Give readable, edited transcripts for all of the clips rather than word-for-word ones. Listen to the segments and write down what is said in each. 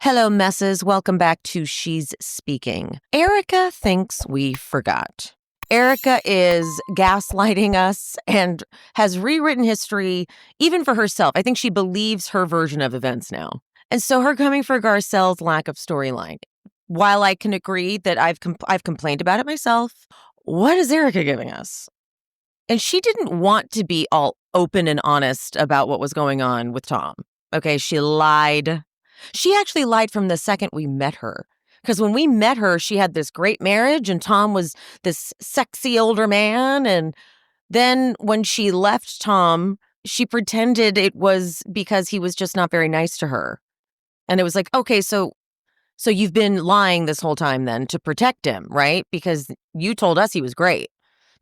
Hello, messes. Welcome back to She's Speaking. Erika thinks we forgot. Erika is gaslighting us and has rewritten history even for herself. I think she believes her version of events now. And so her coming for Garcelle's lack of storyline. While I can agree that I've complained about it myself, what is Erika giving us? And she didn't want to be all open and honest about what was going on with Tom. Okay, she lied. She actually lied from the second we met her. Because when we met her, she had this great marriage and Tom was this sexy older man. And then when she left Tom, she pretended it was because he was just not very nice to her. And it was like, okay, so you've been lying this whole time then to protect him, right? Because you told us he was great.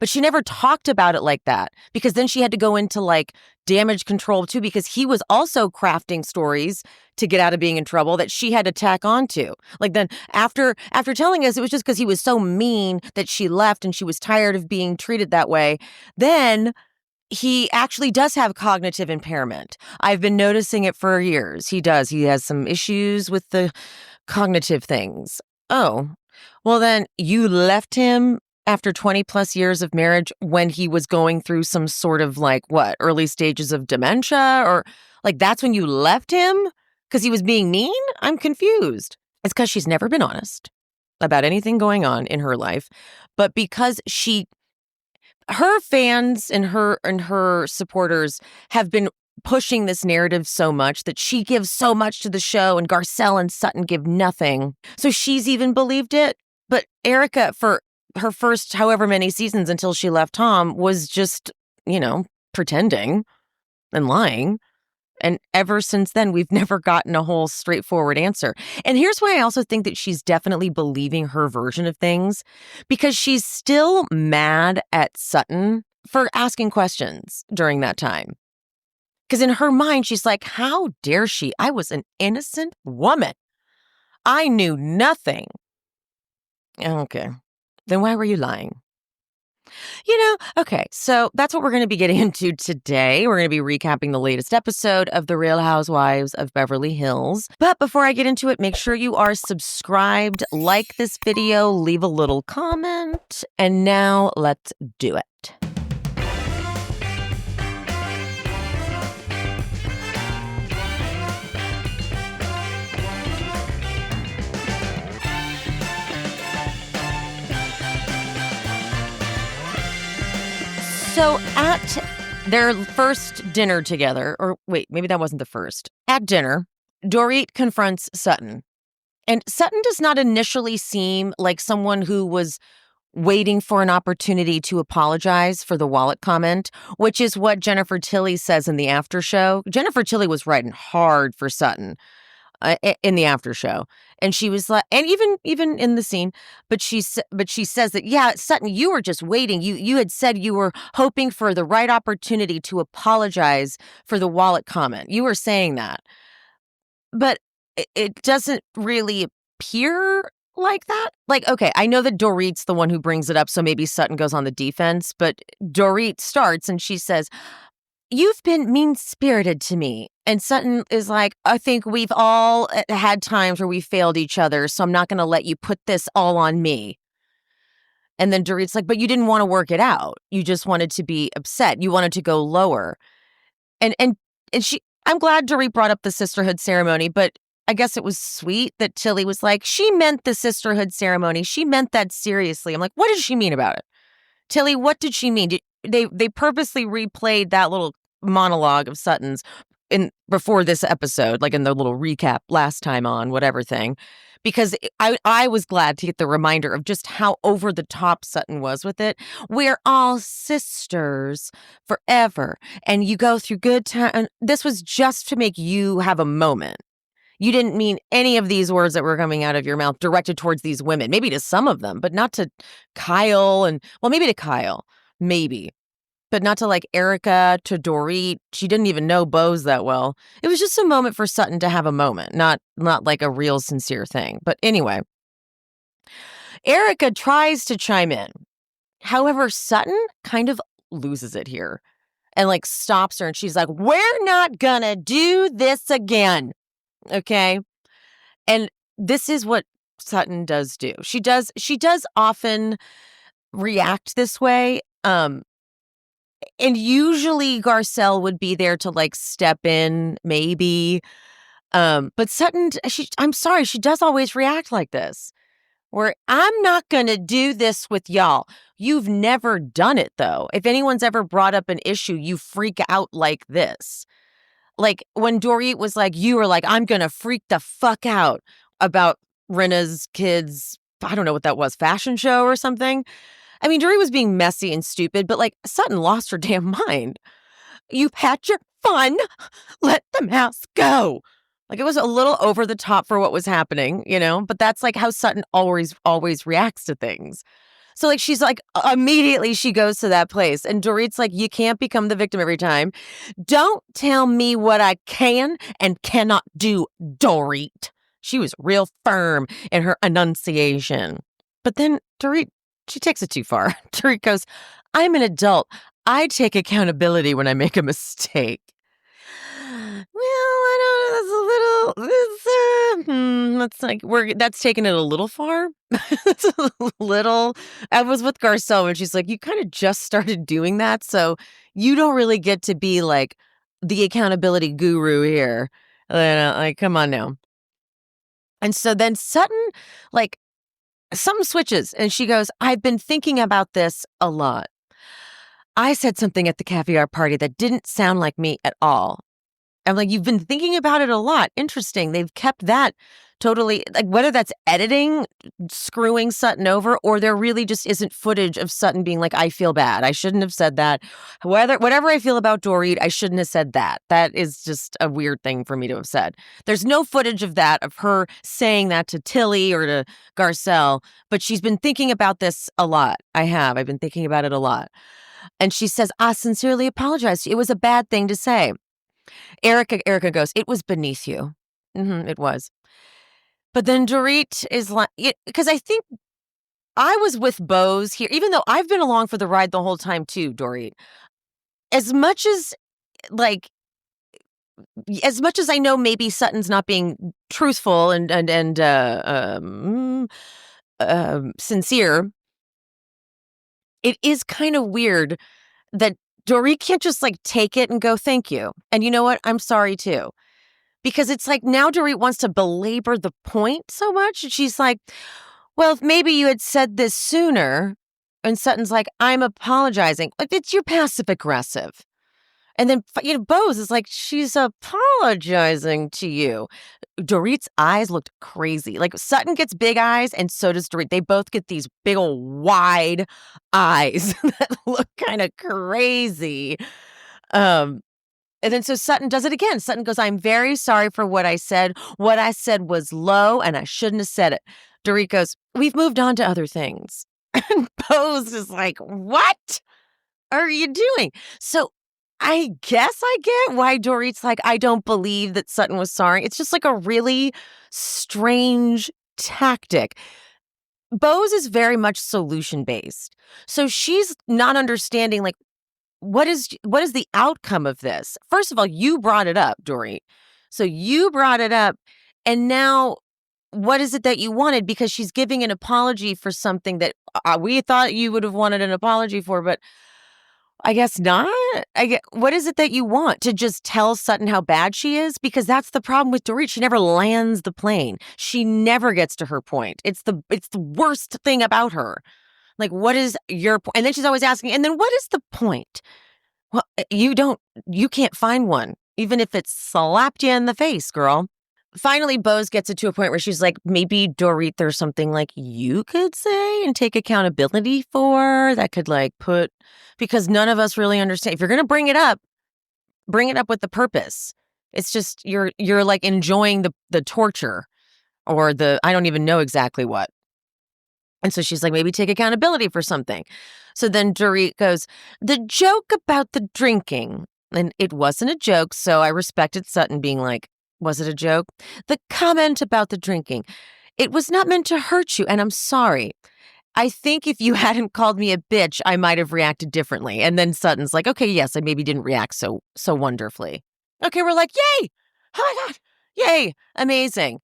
But she never talked about it like that, because then she had to go into like damage control too, because he was also crafting stories to get out of being in trouble that she had to tack onto. Like then after telling us it was just because he was so mean that she left and she was tired of being treated that way, then he actually does have cognitive impairment. I've been noticing it for years. He does. He has some issues with the cognitive things. Oh, well then you left him after 20 plus years of marriage when he was going through some sort of early stages of dementia, or that's when you left him because he was being mean? I'm confused. It's because she's never been honest about anything going on in her life, but because her fans and her supporters have been pushing this narrative so much that she gives so much to the show and Garcelle and Sutton give nothing. So she's even believed it. But Erika, for her first however many seasons until she left Tom, was just, pretending and lying. And ever since then, we've never gotten a whole straightforward answer. And here's why I also think that she's definitely believing her version of things, because she's still mad at Sutton for asking questions during that time. Because in her mind, she's like, how dare she? I was an innocent woman. I knew nothing. Okay. Then why were you lying? Okay, so that's what we're going to be getting into today. We're going to be recapping the latest episode of The Real Housewives of Beverly Hills. But before I get into it, make sure you are subscribed, like this video, leave a little comment, and now let's do it. So at their first dinner together, or wait, maybe that wasn't the first. At dinner, Dorit confronts Sutton. And Sutton does not initially seem like someone who was waiting for an opportunity to apologize for the wallet comment, which is what Jennifer Tilly says in the after show. Jennifer Tilly was riding hard for Sutton in the after show. And she was like, and even in the scene, but she says that, yeah, Sutton, you were just waiting. You had said you were hoping for the right opportunity to apologize for the wallet comment. You were saying that, but it doesn't really appear like that. Okay, I know that Dorit's the one who brings it up, so maybe Sutton goes on the defense, but Dorit starts and she says, you've been mean-spirited to me. And Sutton is like, I think we've all had times where we failed each other, so I'm not going to let you put this all on me. And then Dorit's like, but you didn't want to work it out. You just wanted to be upset. You wanted to go lower. And I'm glad Dorit brought up the sisterhood ceremony, but I guess it was sweet that Tilly was like, she meant the sisterhood ceremony. She meant that seriously. I'm like, what did she mean about it? Tilly, what did she mean? They purposely replayed that little monologue of Sutton's before this episode, like in the little recap last time on whatever thing, because I was glad to get the reminder of just how over the top Sutton was with it. We're all sisters forever, and you go through good time. This was just to make you have a moment. You didn't mean any of these words that were coming out of your mouth directed towards these women, maybe to some of them, but not to Kyle maybe to Kyle, maybe. But not to Erika, to Dorit. She didn't even know Bose that well. It was just a moment for Sutton to have a moment, not like a real sincere thing. But anyway, Erika tries to chime in. However, Sutton kind of loses it here and stops her, and she's like, we're not gonna do this again. Okay. And this is what Sutton does do. She does often react this way. And usually Garcelle would be there to like step in, maybe. But Sutton, I'm sorry, she does always react like this. Where I'm not going to do this with y'all. You've never done it, though. If anyone's ever brought up an issue, you freak out like this. Like when Dorit was like, you were like, I'm going to freak the fuck out about Rinna's kids. I don't know what that was, fashion show or something. I mean, Dorit was being messy and stupid, but like Sutton lost her damn mind. You've had your fun. Let the mask go. Like it was a little over the top for what was happening, but that's like how Sutton always reacts to things. So like she's like immediately she goes to that place and Dorit's like, you can't become the victim every time. Don't tell me what I can and cannot do, Dorit. She was real firm in her enunciation. But then Dorit, she takes it too far. Dorit goes, I'm an adult. I take accountability when I make a mistake. Well, I don't know. That's like that's taking it a little far. It's a little. I was with Garcelle and she's like, you kind of just started doing that, so you don't really get to be like the accountability guru here. Like, come on now. And so then Sutton, like, something switches and she goes, I've been thinking about this a lot. I said something at the caviar party that didn't sound like me at all. I'm like, you've been thinking about it a lot. Interesting. They've kept that totally, like whether that's editing, screwing Sutton over, or there really just isn't footage of Sutton being like, I feel bad. I shouldn't have said that. Whatever I feel about Dorit, I shouldn't have said that. That is just a weird thing for me to have said. There's no footage of that, of her saying that to Tilly or to Garcelle, but she's been thinking about this a lot. I've been thinking about it a lot. And she says, I sincerely apologize. It was a bad thing to say. Erika goes, it was beneath you. It was. But then Dorit is like, because I think I was with Bose here, even though I've been along for the ride the whole time too, Dorit. As much as I know maybe Sutton's not being truthful and sincere, it is kind of weird that Dorit can't just like take it and go, thank you. And you know what? I'm sorry too. Because it's like now Dorit wants to belabor the point so much. And she's like, well, if maybe you had said this sooner. And Sutton's like, I'm apologizing. Like, it's your passive aggressive. And then, Bose is like, she's apologizing to you. Dorit's eyes looked crazy. Like Sutton gets big eyes and so does Dorit. They both get these big old wide eyes that look kind of crazy. And then so Sutton does it again. Sutton goes, I'm very sorry for what I said. What I said was low and I shouldn't have said it. Dorit goes, we've moved on to other things. And Bose is like, what are you doing? So I guess I get why Dorit's like, I don't believe that Sutton was sorry. It's just like a really strange tactic. Bose is very much solution-based. So she's not understanding, like, what is the outcome of this? First of all, you brought it up, Dorit. So you brought it up, and now what is it that you wanted? Because she's giving an apology for something that we thought you would have wanted an apology for, but I guess not. What is it that you want? To just tell Sutton how bad she is? Because that's the problem with Dorit. She never lands the plane. She never gets to her point. It's the worst thing about her. Like, what is your point? And then she's always asking, and then what is the point? Well, you can't find one, even if it slapped you in the face, girl. Finally, Bose gets it to a point where she's like, maybe Dorit, there's something like you could say and take accountability for that could like because none of us really understand. If you're going to bring it up with the purpose. It's just you're like enjoying the torture or I don't even know exactly what. And so she's like, maybe take accountability for something. So then Dorit goes, the joke about the drinking. And it wasn't a joke. So I respected Sutton being like, was it a joke? The comment about the drinking. It was not meant to hurt you. And I'm sorry. I think if you hadn't called me a bitch, I might have reacted differently. And then Sutton's like, okay, yes, I maybe didn't react so wonderfully. Okay, we're like, yay. Oh my God. Yay. Amazing.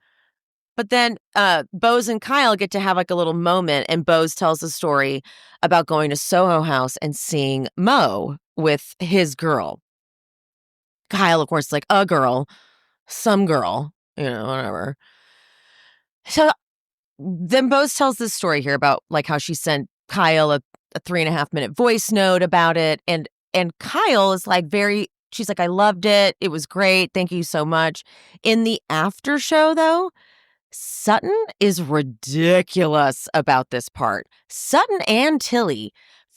But then Bose and Kyle get to have like a little moment, and Bose tells a story about going to Soho House and seeing Mo with his girl. Kyle, of course, is like, a girl, some girl, whatever. So then Bose tells this story here about like how she sent Kyle a 3.5-minute voice note about it. And Kyle is like she's like, I loved it. It was great. Thank you so much. In the after show, though, Sutton is ridiculous about this part. Sutton and Tilly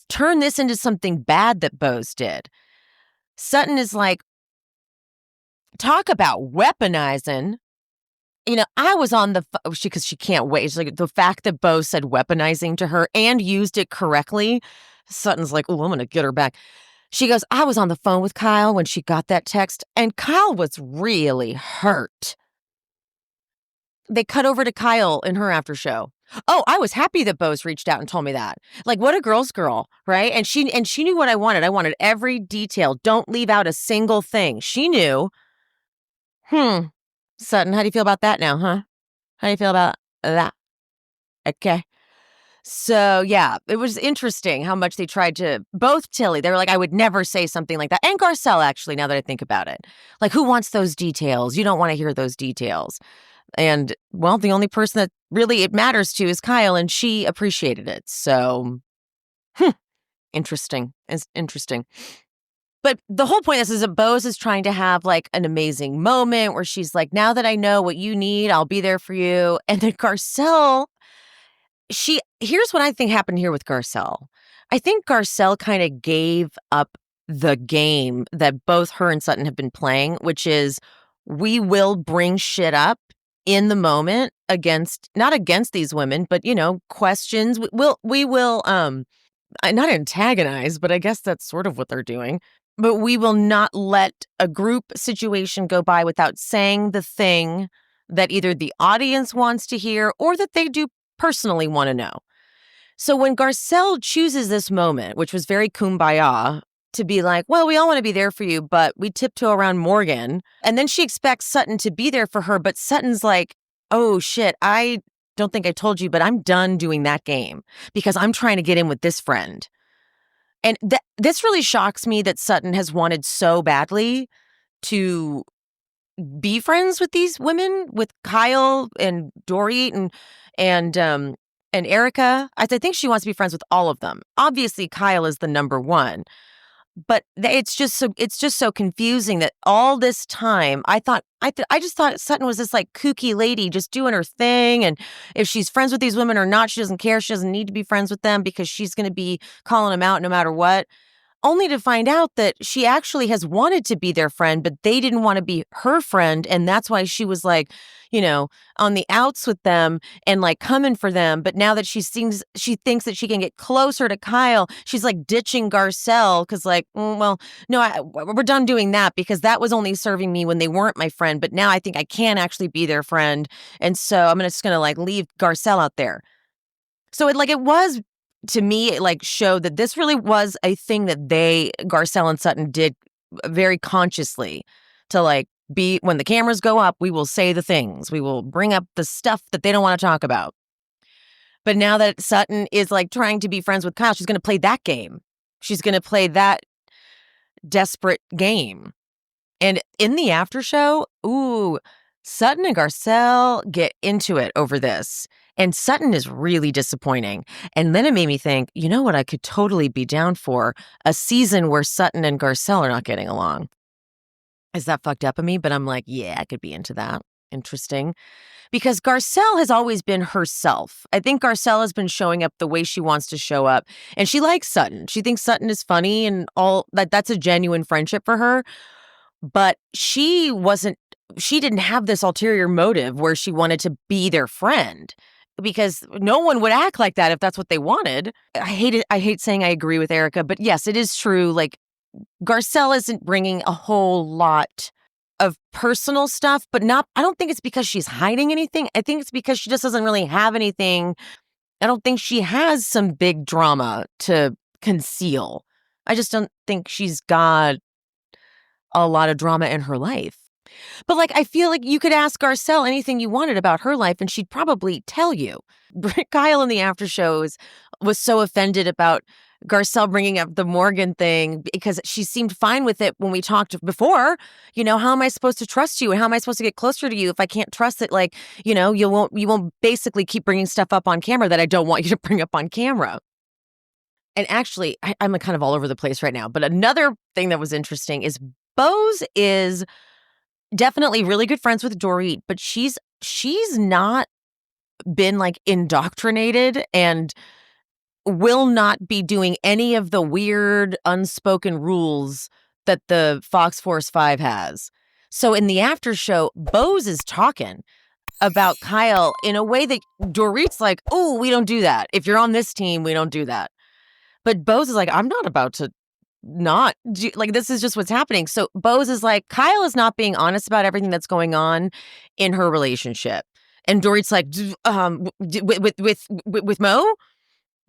turn this into something bad that Bose did. Sutton is like, talk about weaponizing. I was on the because she can't wait. It's like the fact that Bose said weaponizing to her and used it correctly. Sutton's like, oh, I'm going to get her back. She goes, I was on the phone with Kyle when she got that text, and Kyle was really hurt. They cut over to Kyle in her after show. Oh, I was happy that Bose reached out and told me that. Like, what a girl's girl, right? And she knew what I wanted. I wanted every detail. Don't leave out a single thing. She knew. Sutton, how do you feel about that now, huh? How do you feel about that? Okay. So, yeah, it was interesting how much they tried to, both Tilly, they were like, I would never say something like that. And Garcelle, actually, now that I think about it. Like, who wants those details? You don't want to hear those details. And, well, the only person that really it matters to is Kyle, and she appreciated it. So, interesting. It's interesting. But the whole point is that Bose is trying to have, like, an amazing moment where she's like, now that I know what you need, I'll be there for you. And then Garcelle, here's what I think happened here with Garcelle. I think Garcelle kind of gave up the game that both her and Sutton have been playing, which is we will bring shit up in the moment not against these women, but, questions. We will not antagonize, but I guess that's sort of what they're doing. But we will not let a group situation go by without saying the thing that either the audience wants to hear or that they do personally want to know. So when Garcelle chooses this moment, which was very kumbaya, to be like, well, we all want to be there for you, but we tiptoe around Morgan. And then she expects Sutton to be there for her, but Sutton's like, oh shit, I don't think I told you, but I'm done doing that game because I'm trying to get in with this friend. And this really shocks me that Sutton has wanted so badly to be friends with these women, with Kyle and Dorit and Erika. I think she wants to be friends with all of them. Obviously, Kyle is the number one. But it's just so confusing that all this time I just thought Sutton was this like kooky lady just doing her thing, and if she's friends with these women or not, she doesn't care. She doesn't need to be friends with them because she's going to be calling them out no matter what. Only to find out that she actually has wanted to be their friend, but they didn't want to be her friend. And that's why she was like, on the outs with them and like coming for them. But now that she thinks that she can get closer to Kyle, she's like ditching Garcelle because like, well, no, we're done doing that because that was only serving me when they weren't my friend. But now I think I can actually be their friend. And so I'm just going to like leave Garcelle out there. So it was, to me, it like showed that this really was a thing that Garcelle and Sutton did very consciously to like be, when the cameras go up, we will say the things. We will bring up the stuff that they don't want to talk about. But now that Sutton is like trying to be friends with Kyle, she's going to play that game. She's going to play that desperate game. And in the after show, Sutton and Garcelle get into it over this. And Sutton is really disappointing. And then it made me think, you know what I could totally be down for? A season where Sutton and Garcelle are not getting along. Is that fucked up of me? But I'm like, yeah, I could be into that. Interesting. Because Garcelle has always been herself. I think Garcelle has been showing up the way she wants to show up. And she likes Sutton. She thinks Sutton is funny and all that. That's a genuine friendship for her. But she didn't have this ulterior motive where she wanted to be their friend. Because no one would act like that if that's what they wanted. I hate it. I hate saying I agree with Erika, but yes, it is true. Like, Garcelle isn't bringing a whole lot of personal stuff, but I don't think it's because she's hiding anything. I think it's because she just doesn't really have anything. I don't think she has some big drama to conceal. I just don't think she's got a lot of drama in her life. But, like, I feel like you could ask Garcelle anything you wanted about her life, and she'd probably tell you. Kyle in the after shows was so offended about Garcelle bringing up the Morgan thing because she seemed fine with it when we talked before. How am I supposed to trust you, and how am I supposed to get closer to you if I can't trust that, like, you won't basically keep bringing stuff up on camera that I don't want you to bring up on camera. And actually, I'm kind of all over the place right now, but another thing that was interesting is Bose is definitely really good friends with Dorit, but she's not been, like, indoctrinated and will not be doing any of the weird unspoken rules that the Fox Force 5 has. So in the after show, Bose is talking about Kyle in a way that Dorit's like, "Oh, we don't do that. If you're on this team, we don't do that." But Bose is like, "I'm not about to not do, like, this is just what's happening." So Bose is like, Kyle is not being honest about everything that's going on in her relationship. And Dorit's like, with Mo?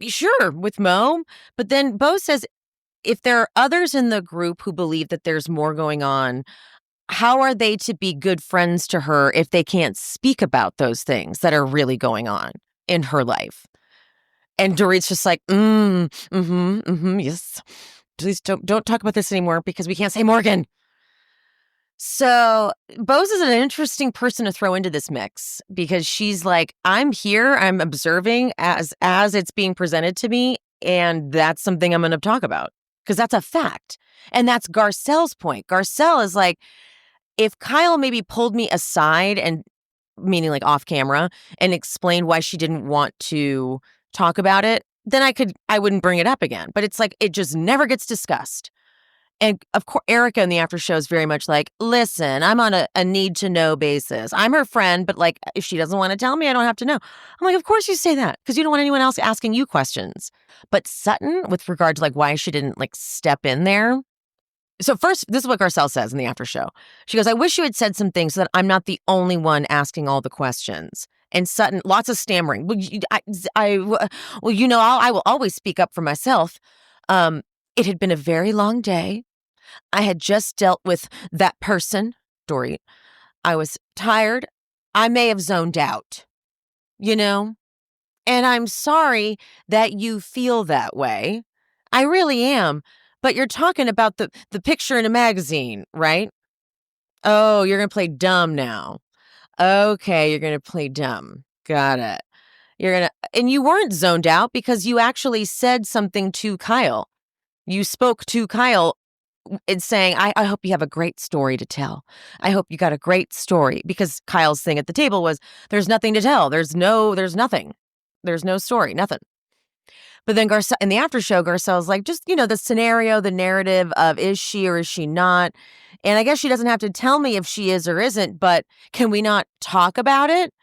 Sure, with Mo. But then Bose says, if there are others in the group who believe that there's more going on, how are they to be good friends to her if they can't speak about those things that are really going on in her life? And Dorit's just like, yes. Please don't talk about this anymore because we can't say Morgan. So Bose is an interesting person to throw into this mix because she's like, I'm here, I'm observing as it's being presented to me, and that's something I'm going to talk about because that's a fact. And that's Garcelle's point. Garcelle is like, if Kyle maybe pulled me aside and meaning like off camera and explained why she didn't want to talk about it, then I wouldn't bring it up again. But it's like, it just never gets discussed. And of course, Erika in the after show is very much like, listen, I'm on a need to know basis. I'm her friend, but like, if she doesn't want to tell me, I don't have to know. I'm like, of course you say that because you don't want anyone else asking you questions. But Sutton, with regard to like why she didn't like step in there. So first, this is what Garcelle says in the after show. She goes, I wish you had said some things so that I'm not the only one asking all the questions. And Sutton, lots of stammering. I will always speak up for myself. It had been a very long day. I had just dealt with that person, Dorit. I was tired. I may have zoned out, and I'm sorry that you feel that way. I really am. But you're talking about the picture in a magazine, right? Oh, you're going to play dumb now. Okay, you're going to play dumb. Got it. And you weren't zoned out because you actually said something to Kyle. You spoke to Kyle and saying, I hope you have a great story to tell. I hope you got a great story. Because Kyle's thing at the table was, there's nothing to tell. There's nothing. There's no story, nothing. But then Garcelle, in the after show, Garcelle's like, just, the scenario, the narrative of is she or is she not? And I guess she doesn't have to tell me if she is or isn't, but can we not talk about it?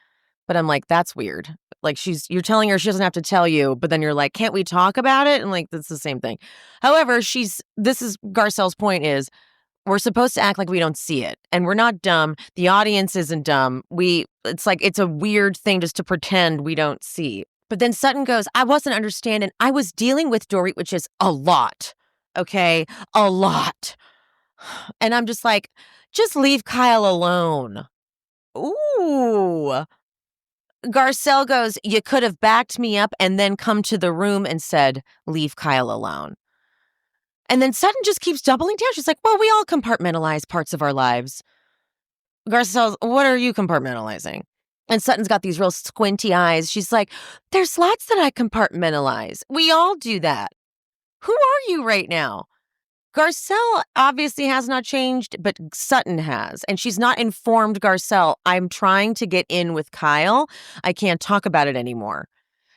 But I'm like, that's weird. Like you're telling her she doesn't have to tell you, but then you're like, can't we talk about it? And like, that's the same thing. However, this is Garcelle's point is we're supposed to act like we don't see it and we're not dumb. The audience isn't dumb. It's like, it's a weird thing just to pretend we don't see. But then Sutton goes, I wasn't understanding. I was dealing with Dorit, which is a lot. Okay. A lot. And I'm just like, just leave Kyle alone. Ooh. Garcelle goes, you could have backed me up and then come to the room and said, leave Kyle alone. And then Sutton just keeps doubling down. She's like, well, we all compartmentalize parts of our lives. Garcelle's, what are you compartmentalizing? And Sutton's got these real squinty eyes. She's like, there's lots that I compartmentalize. We all do that. Who are you right now? Garcelle obviously has not changed, but Sutton has. And she's not informed Garcelle, I'm trying to get in with Kyle. I can't talk about it anymore.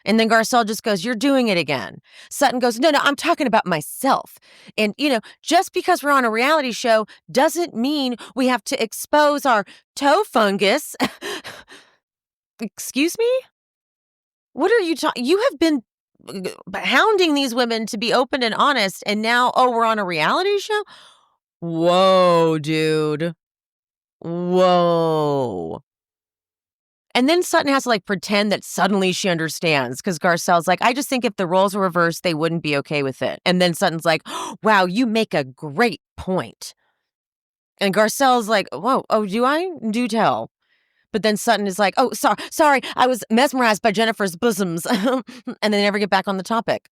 And then Garcelle just goes, you're doing it again. Sutton goes, no, I'm talking about myself. And, just because we're on a reality show doesn't mean we have to expose our toe fungus. Excuse me? What are you talking? You have been hounding these women to be open and honest, and now, we're on a reality show? Whoa, dude. Whoa. And then Sutton has to like pretend that suddenly she understands because Garcelle's like, I just think if the roles were reversed, they wouldn't be okay with it. And then Sutton's like, wow, you make a great point. And Garcelle's like, whoa, oh, do I? Do tell. But then Sutton is like, oh, sorry, I was mesmerized by Jennifer's bosoms. And they never get back on the topic.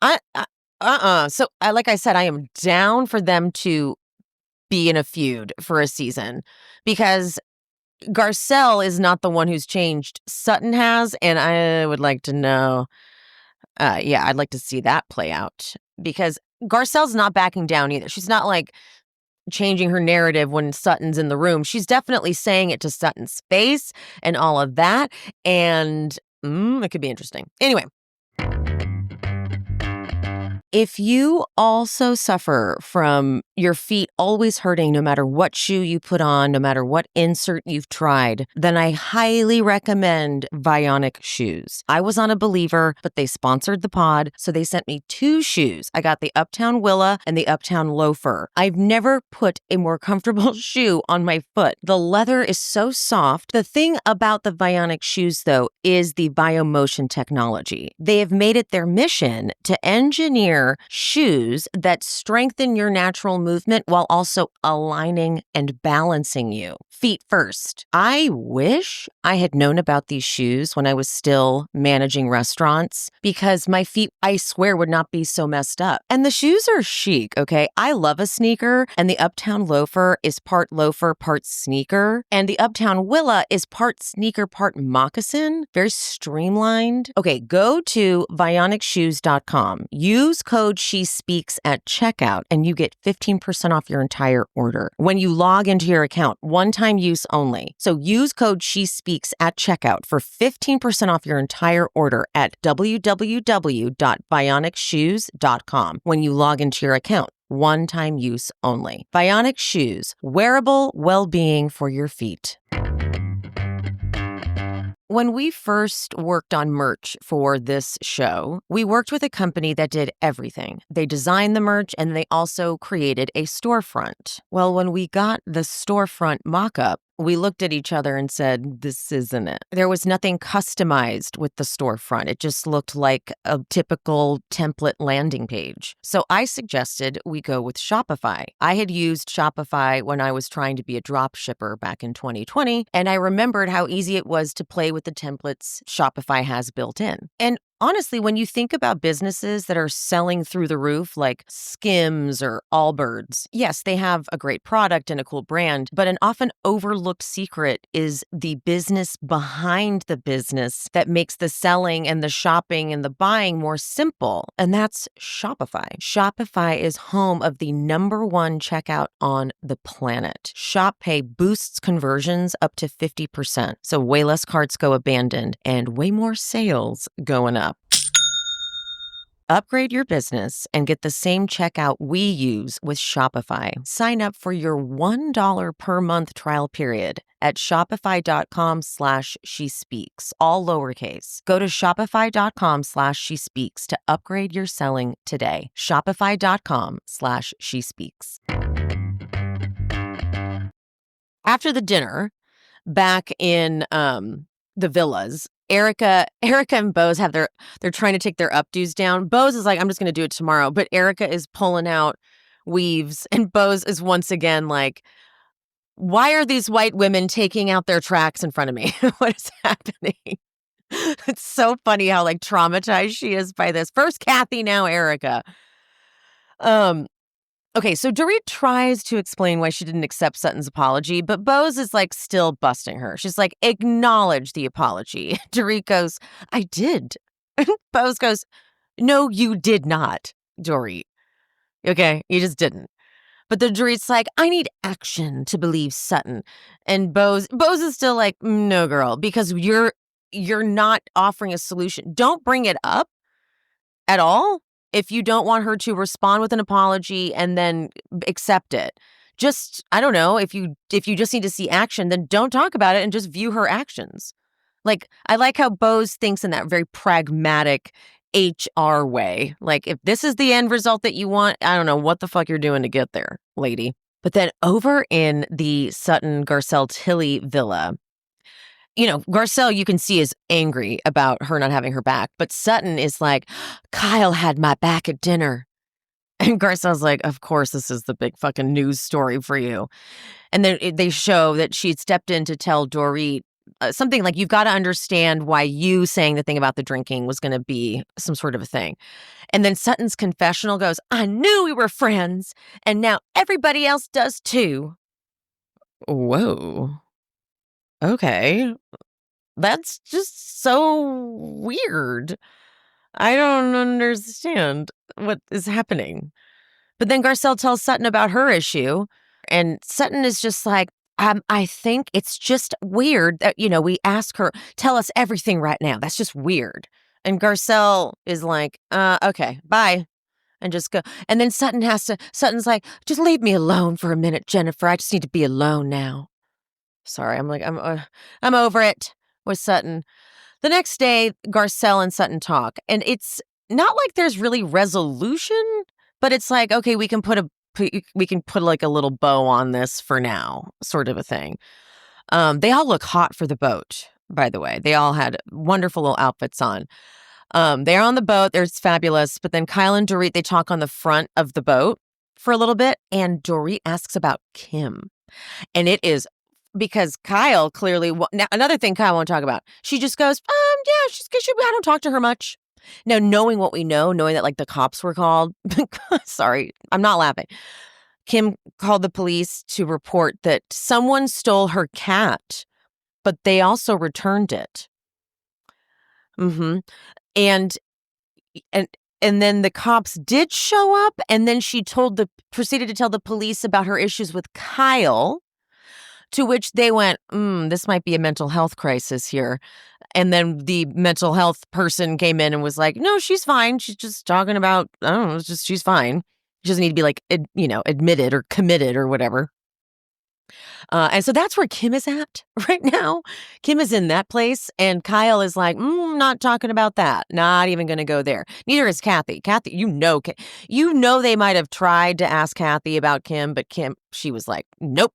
So, like I said, I am down for them to be in a feud for a season because Garcelle is not the one who's changed. Sutton has, and I would like to know. I'd like to see that play out because Garcelle's not backing down either. She's not like changing her narrative when Sutton's in the room. She's definitely saying it to Sutton's face and all of that. And it could be interesting. Anyway. If you also suffer from your feet always hurting no matter what shoe you put on, no matter what insert you've tried, then I highly recommend Vionic shoes. I was on a Believer, but they sponsored the pod, so they sent me 2 shoes. I got the Uptown Willa and the Uptown Loafer. I've never put a more comfortable shoe on my foot. The leather is so soft. The thing about the Vionic shoes, though, is the biomotion technology. They have made it their mission to engineer shoes that strengthen your natural movement while also aligning and balancing you. Feet first. I wish I had known about these shoes when I was still managing restaurants because my feet, I swear, would not be so messed up. And the shoes are chic, okay? I love a sneaker, and the Uptown Loafer is part loafer, part sneaker, and the Uptown Willa is part sneaker, part moccasin. Very streamlined. Okay, go to vionicshoes.com. Use code SHESPEAKS at checkout, and you get 15% off your entire order when you log into your account. One-time use only. So use code SHESPEAKS at checkout for 15% off your entire order at www.vionicshoes.com when you log into your account. One-time use only. Vionic Shoes, wearable well-being for your feet. When we first worked on merch for this show, we worked with a company that did everything. They designed the merch and they also created a storefront. Well, when we got the storefront mock-up, we looked at each other and said, this isn't it. There was nothing customized with the storefront. It just looked like a typical template landing page. So I suggested we go with Shopify. I had used Shopify when I was trying to be a drop shipper back in 2020, and I remembered how easy it was to play with the templates Shopify has built in. And honestly, when you think about businesses that are selling through the roof like Skims or Allbirds, yes, they have a great product and a cool brand, but an often overlooked secret is the business behind the business that makes the selling and the shopping and the buying more simple, and that's Shopify. Shopify is home of the #1 checkout on the planet. Shop Pay boosts conversions up to 50%, so way less carts go abandoned and way more sales going up. Upgrade your business and get the same checkout we use with Shopify. Sign up for your $1 per month trial period at shopify.com/shespeaks, all lowercase. Go to shopify.com/shespeaks to upgrade your selling today. Shopify.com/shespeaks. After the dinner, back in the villas, Erika and Bose have they're trying to take their updos down. Bose is like, I'm just going to do it tomorrow. But Erika is pulling out weaves, and Bose is once again like, why are these white women taking out their tracks in front of me? What is happening? It's so funny how like traumatized she is by this. First Kathy, now Erika. Okay, so Dorit tries to explain why she didn't accept Sutton's apology, but Bose is like still busting her. She's like, acknowledge the apology. Dorit goes, I did. Bose goes, no, you did not, Dorit. Okay, you just didn't. But the Dorit's like, I need action to believe Sutton. And Bose is still like, no, girl, because you're not offering a solution. Don't bring it up at all if you don't want her to respond with an apology and then accept it. Just, I don't know, if you just need to see action, then don't talk about it and just view her actions. Like, I like how Bose thinks in that very pragmatic HR way. Like, if this is the end result that you want, I don't know what the fuck you're doing to get there, lady. But then over in the Sutton Garcelle Tilly villa, you know, Garcelle, you can see, is angry about her not having her back. But Sutton is like, Kyle had my back at dinner. And Garcelle's like, of course, this is the big fucking news story for you. And then they show that she'd stepped in to tell Dorit something like, you've got to understand why you saying the thing about the drinking was going to be some sort of a thing. And then Sutton's confessional goes, I knew we were friends, and now everybody else does too. Whoa. Okay. That's just so weird. I don't understand what is happening. But then Garcelle tells Sutton about her issue, and Sutton is just like, I think it's just weird that, we ask her, tell us everything right now. That's just weird. And Garcelle is like, okay, bye. And just go. And then Sutton's like, just leave me alone for a minute, Jennifer. I just need to be alone now. Sorry, I'm over it with Sutton. The next day, Garcelle and Sutton talk, and it's not like there's really resolution, but it's like, okay, we can put like a little bow on this for now, sort of a thing. They all look hot for the boat, by the way. They all had wonderful little outfits on. They're on the boat. It's fabulous. But then Kyle and Dorit, they talk on the front of the boat for a little bit, and Dorit asks about Kim. And it is because Kyle clearly, now another thing Kyle won't talk about, she just goes, yeah, I don't talk to her much. Now, knowing what we know, knowing that like the cops were called, sorry, I'm not laughing. Kim called the police to report that someone stole her cat, but they also returned it. Mm-hmm. And then the cops did show up, and then she proceeded to tell the police about her issues with Kyle. To which they went, this might be a mental health crisis here. And then the mental health person came in and was like, no, she's fine. She's just talking about, I don't know, she's fine. She doesn't need to be like, admitted or committed or whatever. And so that's where Kim is at right now. Kim is in that place. And Kyle is like, not talking about that. Not even going to go there. Neither is Kathy. Kathy, they might have tried to ask Kathy about Kim, but she was like, nope.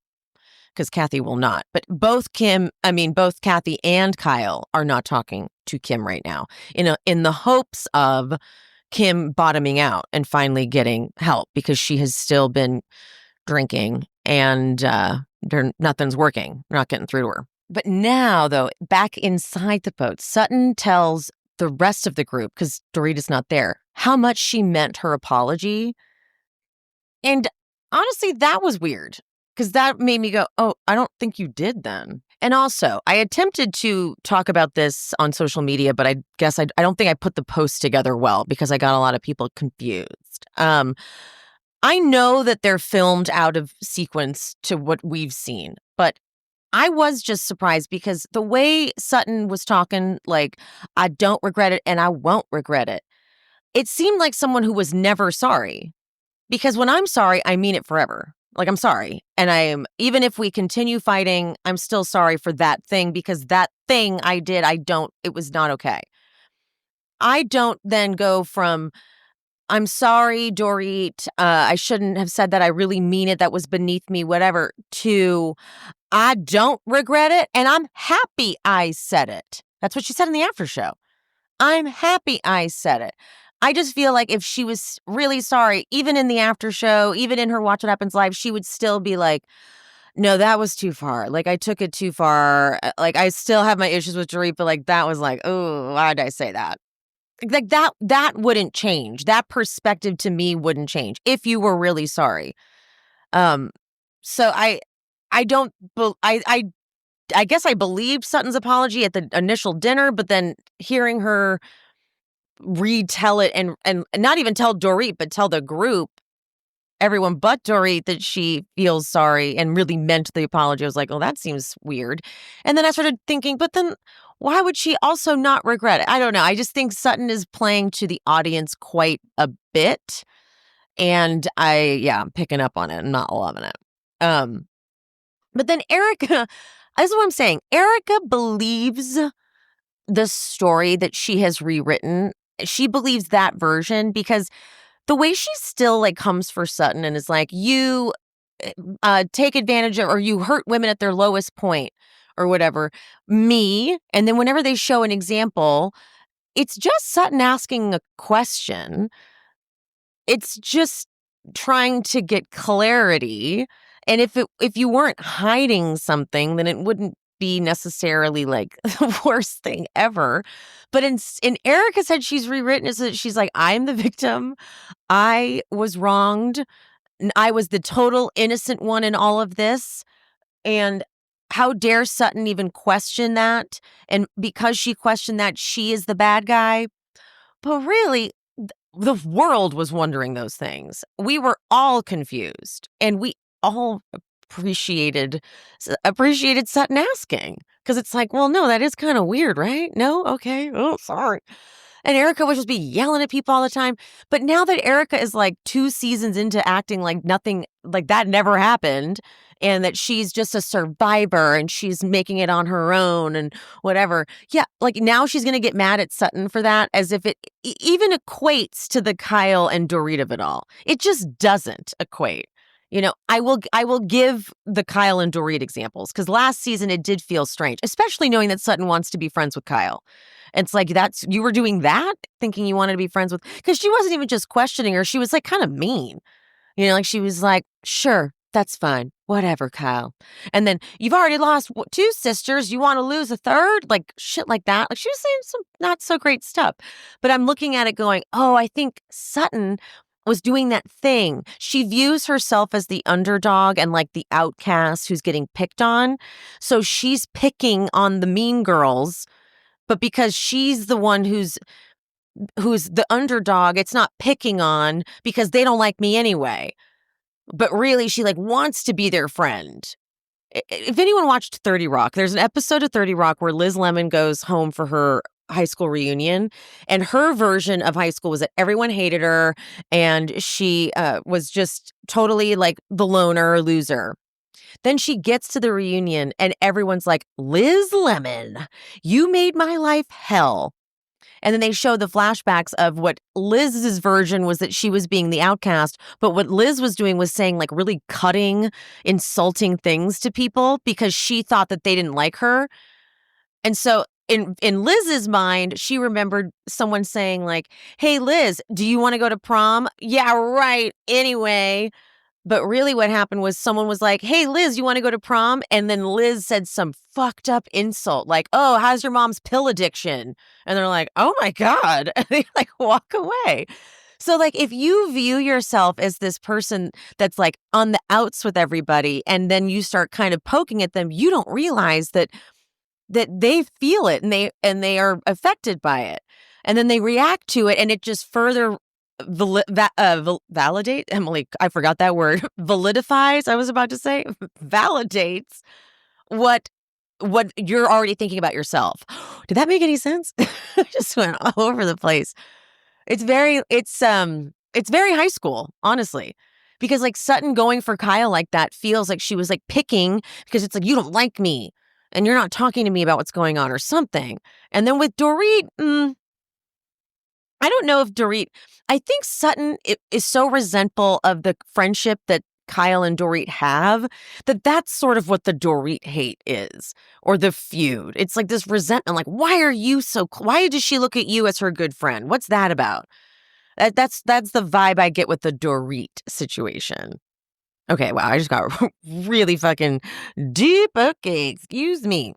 Because Kathy will not. But both Kathy and Kyle are not talking to Kim right now in the hopes of Kim bottoming out and finally getting help, because she has still been drinking and nothing's working. Not getting through to her. But now, though, back inside the boat, Sutton tells the rest of the group, because Dorit is not there, how much she meant her apology. And honestly, that was weird. Because that made me go, oh, I don't think you did then. And also, I attempted to talk about this on social media, but I guess I don't think I put the post together well, because I got a lot of people confused. I know that they're filmed out of sequence to what we've seen, but I was just surprised because the way Sutton was talking, like, I don't regret it and I won't regret it. It seemed like someone who was never sorry. Because when I'm sorry, I mean it forever. Like, I'm sorry. And even if we continue fighting, I'm still sorry for that thing, because that thing I did, it was not okay. I don't then go from, I'm sorry, Dorit, I shouldn't have said that, I really mean it, that was beneath me, whatever, to, I don't regret it, and I'm happy I said it. That's what she said in the after show. I'm happy I said it. I just feel like if she was really sorry, even in the after show, even in her Watch What Happens Live, she would still be like, no, that was too far. Like, I took it too far. Like, I still have my issues with Dorit, but like, that was like, oh, why did I say that? Like, that wouldn't change. That perspective to me wouldn't change if you were really sorry. So I guess I believed Sutton's apology at the initial dinner, but then hearing her retell it and not even tell Dorit, but tell the group, everyone but Dorit, that she feels sorry and really meant the apology. I was like, oh, that seems weird. And then I started thinking, but then why would she also not regret it? I don't know. I just think Sutton is playing to the audience quite a bit. And I'm picking up on it. I'm not loving it. But then Erika, this is what I'm saying. Erika believes the story that she has rewritten. She believes that version, because the way she still like comes for Sutton and is like, you take advantage of, or you hurt women at their lowest point or whatever, me. And then whenever they show an example, it's just Sutton asking a question. It's just trying to get clarity. And if you weren't hiding something, then it wouldn't be necessarily like the worst thing ever. But in Erica's head, she's rewritten is that she's like, I'm the victim. I was wronged. I was the total innocent one in all of this. And how dare Sutton even question that? And because she questioned that, she is the bad guy. But really, the world was wondering those things. We were all confused, and we all appreciated Sutton asking, because it's like, well, no, that is kind of weird, right? No, okay, oh, sorry. And Erika would just be yelling at people all the time. But now that Erika is like 2 seasons into acting like nothing like that never happened, and that she's just a survivor and she's making it on her own and whatever. Yeah, like now she's going to get mad at Sutton for that, as if it even equates to the Kyle and Dorit of it all. It just doesn't equate. I will give the Kyle and Dorit examples, because last season it did feel strange, especially knowing that Sutton wants to be friends with Kyle. It's like, you were doing that, thinking you wanted to be friends with, because she wasn't even just questioning her. She was like kind of mean. Like she was like, sure, that's fine. Whatever, Kyle. And then you've already lost 2 sisters. You want to lose a third? Like shit like that. Like she was saying some not so great stuff. But I'm looking at it going, oh, I think Sutton was doing that thing. She views herself as the underdog and like the outcast who's getting picked on. So she's picking on the mean girls. But because she's the one who's the underdog, it's not picking on because they don't like me anyway. But really, she like wants to be their friend. If anyone watched 30 Rock, there's an episode of 30 Rock where Liz Lemon goes home for her high school reunion, and her version of high school was that everyone hated her and she was just totally like the loner loser. Then she gets to the reunion and everyone's like, Liz Lemon, you made my life hell. And then they show the flashbacks of what Liz's version was, that she was being the outcast. But what Liz was doing was saying like really cutting, insulting things to people because she thought that they didn't like her. And so in Liz's mind, she remembered someone saying like, hey, Liz, do you want to go to prom? Yeah, right. Anyway. But really what happened was someone was like, hey, Liz, you want to go to prom? And then Liz said some fucked up insult like, oh, how's your mom's pill addiction? And they're like, oh, my God. And they like walk away. So like if you view yourself as this person that's like on the outs with everybody and then you start kind of poking at them, you don't realize that they feel it and they are affected by it. And then they react to it and it just further validate, Emily, I forgot that word. Validifies, I was about to say, validates what you're already thinking about yourself. Did that make any sense? I just went all over the place. It's very high school, honestly. Because like Sutton going for Kyle like that feels like she was like picking because it's like, you don't like me and you're not talking to me about what's going on or something. And then with Dorit, I don't know if Dorit, I think Sutton is so resentful of the friendship that Kyle and Dorit have that that's sort of what the Dorit hate is, or the feud. It's like this resentment, like, why does she look at you as her good friend? What's that about? That's the vibe I get with the Dorit situation. Okay, wow, I just got really fucking deep. Okay, excuse me.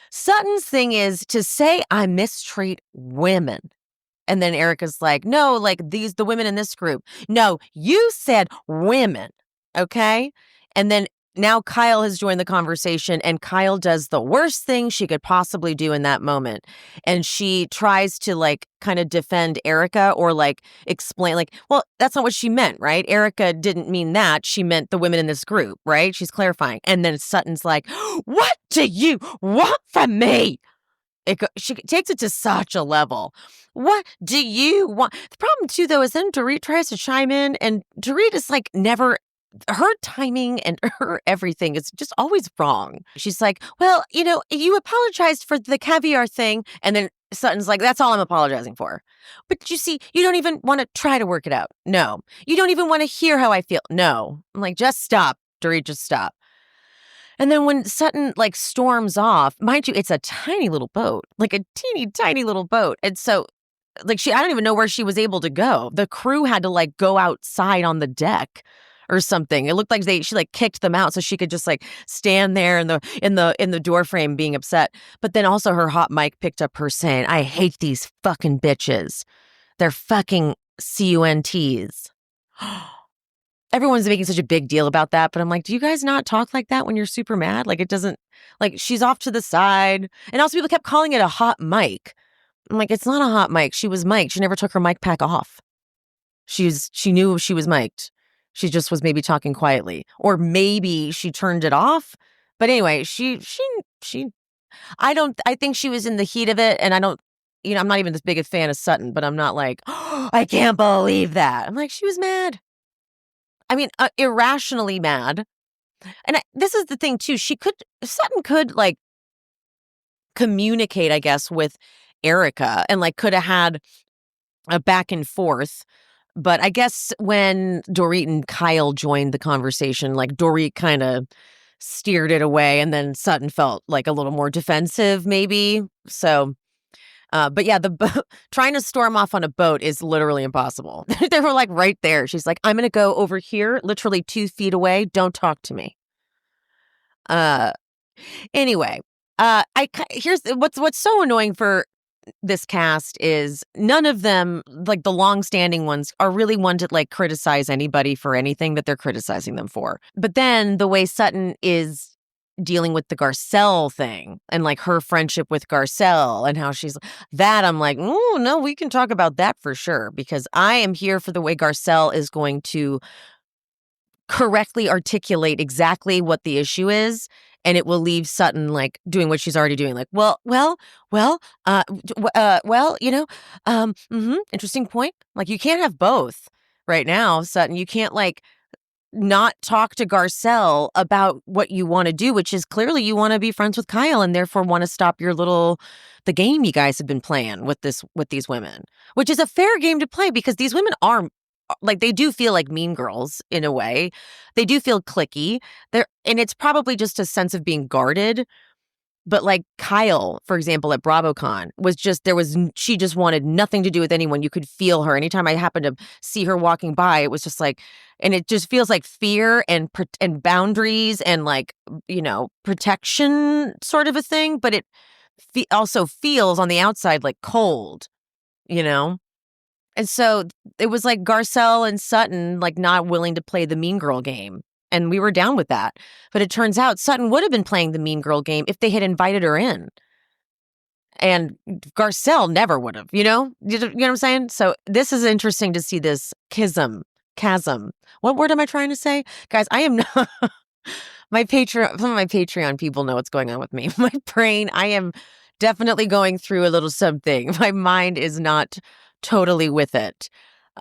Sutton's thing is to say I mistreat women. And then Erika's like, no, like the women in this group. No, you said women. Okay. And then now Kyle has joined the conversation and Kyle does the worst thing she could possibly do in that moment. And she tries to like kind of defend Erika or like explain like, well, that's not what she meant, right? Erika didn't mean that. She meant the women in this group, right? She's clarifying. And then Sutton's like, what do you want from me? She takes it to such a level. What do you want? The problem, too, though, is then Dorit tries to chime in, and Dorit is like never, her timing and her everything is just always wrong. She's like, well, you apologized for the caviar thing. And then Sutton's like, that's all I'm apologizing for. But you see, you don't even want to try to work it out. No. You don't even want to hear how I feel. No. I'm like, just stop, Dorit, just stop. And then when Sutton like storms off, mind you, it's a tiny little boat, like a teeny tiny little boat. And so like I don't even know where she was able to go. The crew had to like go outside on the deck or something. It looked like she like kicked them out so she could just like stand there in the door frame being upset. But then also her hot mic picked up her saying, "I hate these fucking bitches. They're fucking CUNTs." Everyone's making such a big deal about that, but I'm like, do you guys not talk like that when you're super mad? Like, it doesn't, like, she's off to the side. And also people kept calling it a hot mic. I'm like, it's not a hot mic. She was mic'd. She never took her mic pack off. She knew she was mic'd. She just was maybe talking quietly. Or maybe she turned it off. But anyway, I think she was in the heat of it, and I'm not even this big a fan of Sutton, but I'm not like, oh, I can't believe that. I'm like, she was mad. I mean, irrationally mad. And this is the thing too. Sutton could like communicate, I guess, with Erika and like could have had a back and forth. But I guess when Dorit and Kyle joined the conversation, like Dorit kind of steered it away, and then Sutton felt like a little more defensive, maybe. So, but yeah, trying to storm off on a boat is literally impossible. They were like right there. She's like, "I'm going to go over here, literally 2 feet away. Don't talk to me." Anyway, here's what's so annoying for this cast is none of them, like the long-standing ones, are really one to like criticize anybody for anything that they're criticizing them for. But then the way Sutton is dealing with the Garcelle thing and like her friendship with Garcelle and how she's that, I'm like, oh no, we can talk about that for sure, because I am here for the way Garcelle is going to correctly articulate exactly what the issue is, and it will leave Sutton like doing what she's already doing, like, interesting point. Like, you can't have both right now, Sutton. You can't like not talk to Garcelle about what you want to do, which is clearly you want to be friends with Kyle and therefore want to stop the game you guys have been playing with these women, which is a fair game to play because these women are like, they do feel like mean girls in a way. They do feel cliquey. And it's probably just a sense of being guarded. But like Kyle, for example, at BravoCon she just wanted nothing to do with anyone. You could feel her. Anytime I happened to see her walking by, it was just like, and it just feels like fear and boundaries and like, protection sort of a thing. But it also feels on the outside like cold, And so it was like Garcelle and Sutton like not willing to play the mean girl game. And we were down with that. But it turns out Sutton would have been playing the mean girl game if they had invited her in. And Garcelle never would have, You know what I'm saying? So this is interesting to see this chasm. What word am I trying to say? Guys, I am not... Some of my Patreon people know what's going on with me. My brain, I am definitely going through a little something. My mind is not totally with it.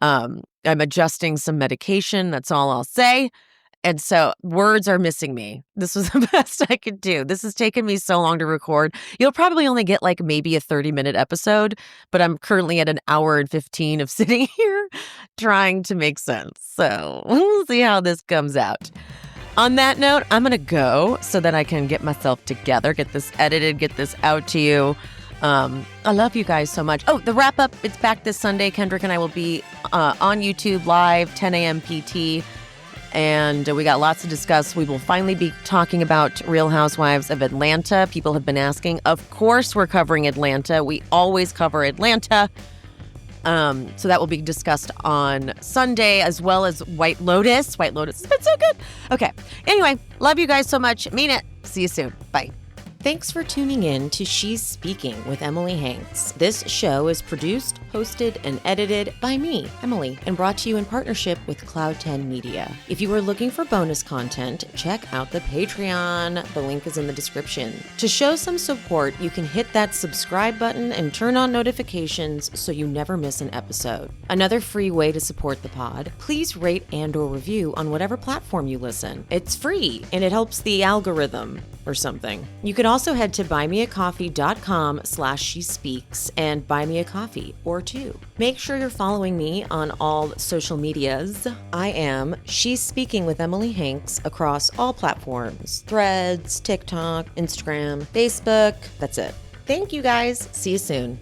I'm adjusting some medication. That's all I'll say. And so words are missing me. This was the best I could do. This has taken me so long to record. You'll probably only get like maybe a 30-minute episode, but I'm currently at an hour and 15 of sitting here trying to make sense. So we'll see how this comes out. On that note, I'm going to go so that I can get myself together, get this edited, get this out to you. I love you guys so much. Oh, the wrap up, it's back this Sunday. Kendrick and I will be on YouTube live, 10 a.m. PT. And we got lots to discuss. We will finally be talking about Real Housewives of Atlanta. People have been asking. Of course, we're covering Atlanta. We always cover Atlanta. So that will be discussed on Sunday, as well as White Lotus. White Lotus has been so good. Okay. Anyway, love you guys so much. Mean it. See you soon. Bye. Thanks for tuning in to She's Speaking with Emily Hanks. This show is produced, hosted, and edited by me, Emily, and brought to you in partnership with Cloud 10 Media. If you are looking for bonus content, check out the Patreon. The link is in the description. To show some support, you can hit that subscribe button and turn on notifications so you never miss an episode. Another free way to support the pod, please rate and/or review on whatever platform you listen. It's free, and it helps the algorithm or something. You could also head to buymeacoffee.com/shespeaks and buy me a coffee or two. Make sure you're following me on all social medias. I am She's Speaking with Emily Hanks across all platforms: Threads, TikTok, Instagram, Facebook. That's it. Thank you guys. See you soon.